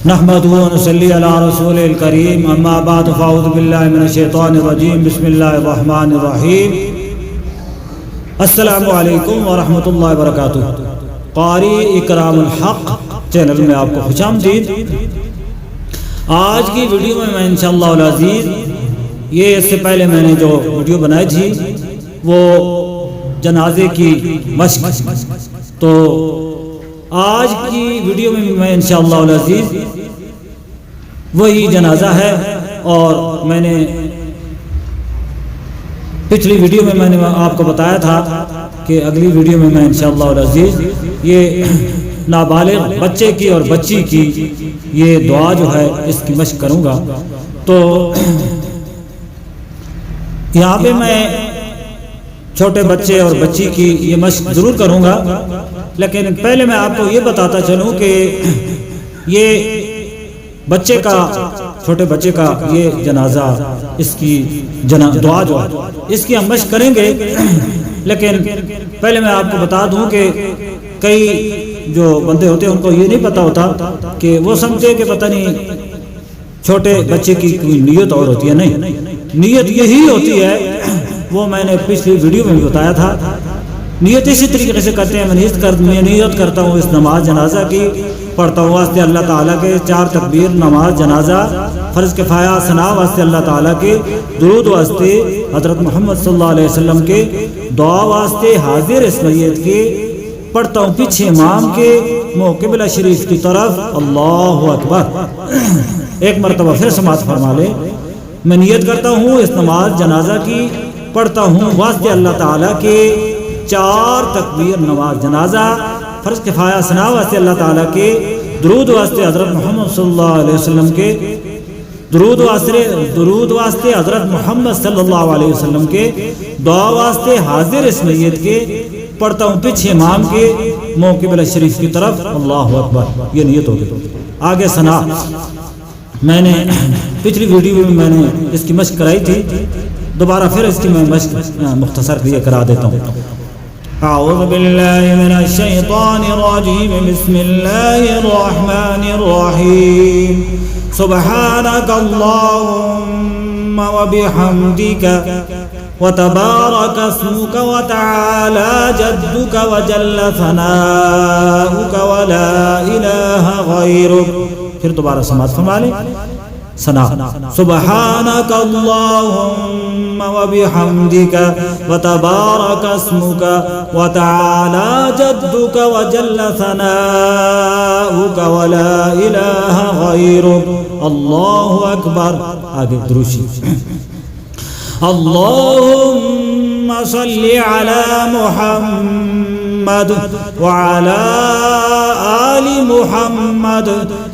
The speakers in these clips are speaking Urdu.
نحمده ونصلي على رسوله الكريم اما بعد فاعوذ بالله من الشیطان الرجیم بسم اللہ الرحمن الرحیم السلام علیکم ورحمۃ اللہ وبرکاتہ۔ قاری اکرام الحق چینل میں آپ کو خوش آمدید۔ آج کی ویڈیو میں انشاءاللہ العزیز یہ اس سے پہلے میں نے جو ویڈیو بنائی تھی وہ جنازے کی مشق، تو آج کی ویڈیو میں انشاءاللہ العزیز وہی جنازہ ہے، اور میں نے پچھلی ویڈیو میں نے آپ کو بتایا تھا کہ اگلی ویڈیو میں انشاءاللہ العزیز یہ نابالغ بچے کی اور بچی کی یہ دعا جو ہے اس کی مشق کروں گا۔ تو یہاں پہ میں چھوٹے بچے اور بچی کی یہ مشق ضرور کروں گا، لیکن پہلے میں آپ کو یہ بتاتا چلوں کہ یہ بچے کا، چھوٹے بچے کا یہ جنازہ، اس کی دعا جو ہے اس کی ہم مشق کریں گے، لیکن پہلے میں آپ کو بتا دوں کہ کئی جو بندے ہوتے ہیں ان کو یہ نہیں پتا ہوتا کہ وہ سمجھے کہ پتہ نہیں چھوٹے بچے کی کوئی نیت اور ہوتی ہے۔ نہیں، نیت یہی ہوتی ہے، وہ میں نے پچھلی ویڈیو میں بھی بتایا تھا۔ نیت اسی طریقے سے کرتے ہیں، میں نیت کرتا ہوں اس نماز جنازہ کی، پڑھتا ہوں واسطے اللہ تعالیٰ کے 4 تکبیر نماز جنازہ، فرض کفایہ ثنا واسطے اللہ تعالیٰ کے، درود واسطے حضرت محمد صلی اللہ علیہ وسلم کے، دعا واسطے حاضر اس میت کے، پڑھتا ہوں پیچھے امام کے منہ قبلہ شریف کی طرف اللہ اکبر۔ ایک مرتبہ پھر سماعت فرما لے، میں نیت کرتا ہوں اس نماز جنازہ کی، پڑھتا ہوں واسطے اللہ تعالیٰ کے 4 تکبیر نماز جنازہ، فرض کفایہ ثنا واسطے اللہ تعالیٰ کے، درود واسطے حضرت محمد صلی اللہ علیہ وسلم کے، درود واسطے حضرت محمد صلی اللہ علیہ وسلم کے، دعا واسطے حاضر اس میت کے، پڑھتا ہوں پیچھے امام کے منہ قبلہ شریف کی طرف اللہ اکبر۔ یہ نیت ہو گئی۔ آگے ثنا میں نے پچھلی ویڈیو میں نے اس کی مشق کرائی تھی، دوبارہ پھر اس کی میں مشق مختصر یہ کرا دیتا ہوں۔ اعوذ باللہ من الشیطان الرجیم بسم اللہ الرحمن الرحیم سبحانک اللہم وبحمدک وتبارک اسمک وتعالی جدک وجل ثناؤک ولا الہ غیرک۔ پھر دوبارہ سماعت فرما لیں۔ ثنا سبحانک اللہم وبحمدک وتبارک اسمک وتعالی جدک وجل ثناؤک ولا الہ غیرک اللہ اکبر۔ آگے دروشی اللہم صلی علی محمد وعلی آل محمد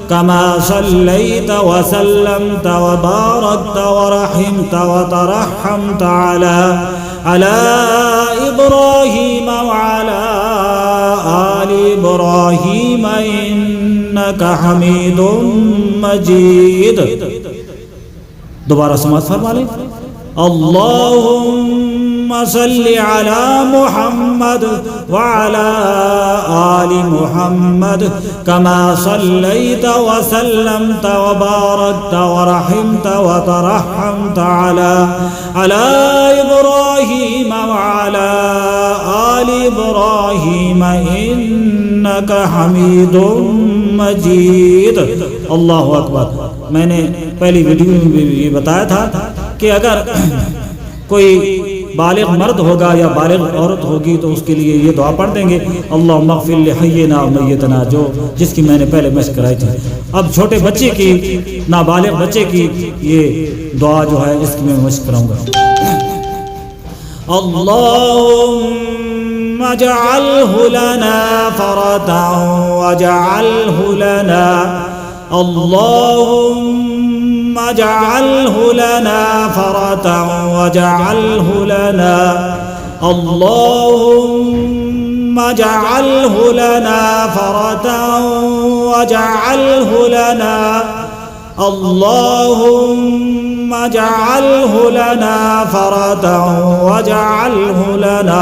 كما صليت وسلمت وباركت ورحمت وترحمت على إبراهيم وعلى آل إبراهيم إنك حميد مجيد۔ دوبارہ سماعت فرما لیں۔ اللهم صل على محمد وعلى آل محمد كما صليت وسلمت وباركت ورحمت وترحمت على إبراهيم وعلى آل إبراهيم إنك حميد مجيد۔ اللہ اکبر۔ میں نے پہلی ویڈیو میں بھی یہ بتایا تھا کہ اگر کوئی بالغ مرد ہوگا یا بالغ عورت ہوگی تو اس کے لیے یہ دعا پڑھ دیں گے، اللہم اغفر لحینا و میتنا، جس کی میں نے پہلے مشق کرائی تھی۔ اب چھوٹے بچے کی، نابالغ بچے کی یہ دعا جو ہے اس کی میں مشق کراؤں گا۔ اللہم اجعلہ لنا فرطا واجعلہ لنا، اللہم اجعلہ لنا فرطا واجعلہ لنا، اللہم اجعلہ لنا فرطا واجعلہ لنا، اللہم اجعلہ لنا فرطا واجعلہ لنا۔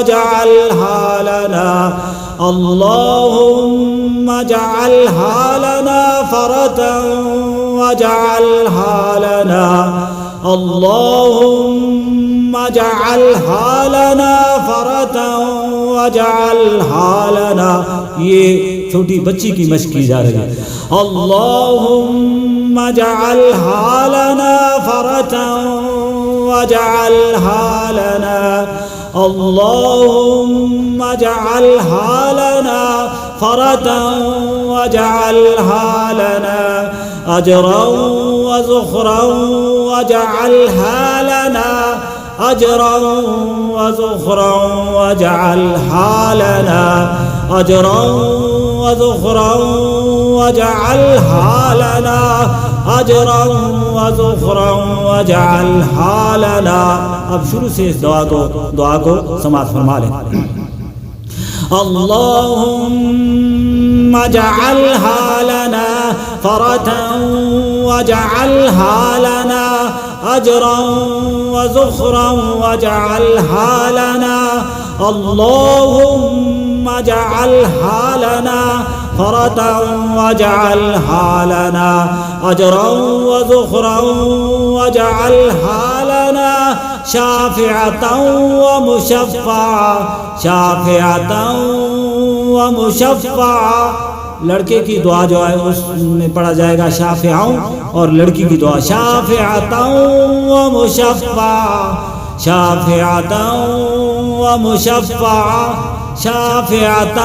واجعلها لنا اللهم اجعلها لنا فرة واجعلها لنا اللهم اجعلها لنا فرة واجعلها لنا. یہ چھوٹی بچی کی مشق کی جا رہی ہے. اللهم اجعلها لنا فرة واجعلها لنا اللهم اجعلها لنا فرة واجعلها لنا أجرا وزخرا واجعلها لنا أجرا وزخرا واجعلها لنا أجرا وزخرا واجعلها لنا أجرا وزخرا واجعلها لنا. اب شروع سے اس دعا کو سماعت فرما لیں. اللهم اجعلها لنا فرة واجعلها لنا أجرا وزخرا واجعلها لنا اللهم اجعلها لنا فرة واجعلها لنا أجرا وزخرا واجعلها لنا شافعة ومشفعة شافعة ومشفعة. لڑکے کی دعا جو ہے اس میں پڑھا جائے گا شافعوں، اور لڑکی کی دعا شافعة ومشفعة شافعة ومشفعة شافعة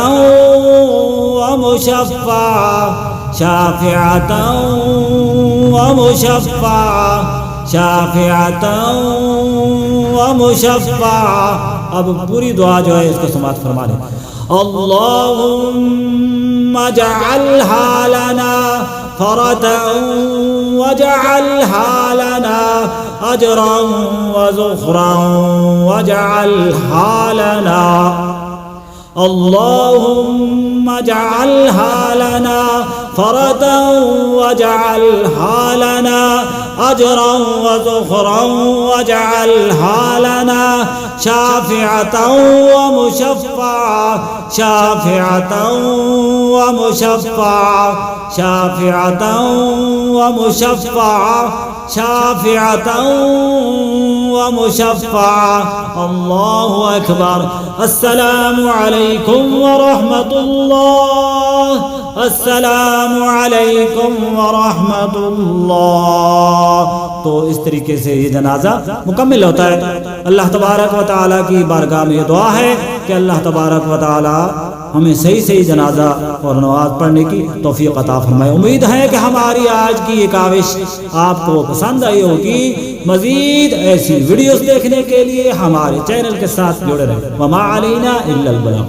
ومشفعة شافعة ومشفعة شافعة ومشفعة. اب پوری دعا جو ہے اس کو سماعت فرما لیں. اللهم اجعلها لنا فرة واجعلها لنا أجرا وزخرا واجعلها لنا اللهم اجعلها لنا فرة واجعلها لنا أجرا وزخرا واجعلها لنا شافعة ومشفعة شافعة ومشفعة شافعة ومشفعة شافعة ومشفعة. الله أكبر. السلام عليكم ورحمة الله. السلام علیکم ورحمۃ اللہ. تو اس طریقے سے یہ جنازہ مکمل ہوتا ہے. اللہ تبارک و تعالیٰ کی بارگاہ میں یہ دعا ہے کہ اللہ تبارک و تعالیٰ ہمیں صحیح جنازہ اور نماز پڑھنے کی توفیق عطا فرمائے. امید ہے کہ ہماری آج کی یہ کاوش آپ کو پسند آئی ہوگی. مزید ایسی ویڈیوز دیکھنے کے لیے ہمارے چینل کے ساتھ جڑے رہیں. وما علینا الا البلاغ.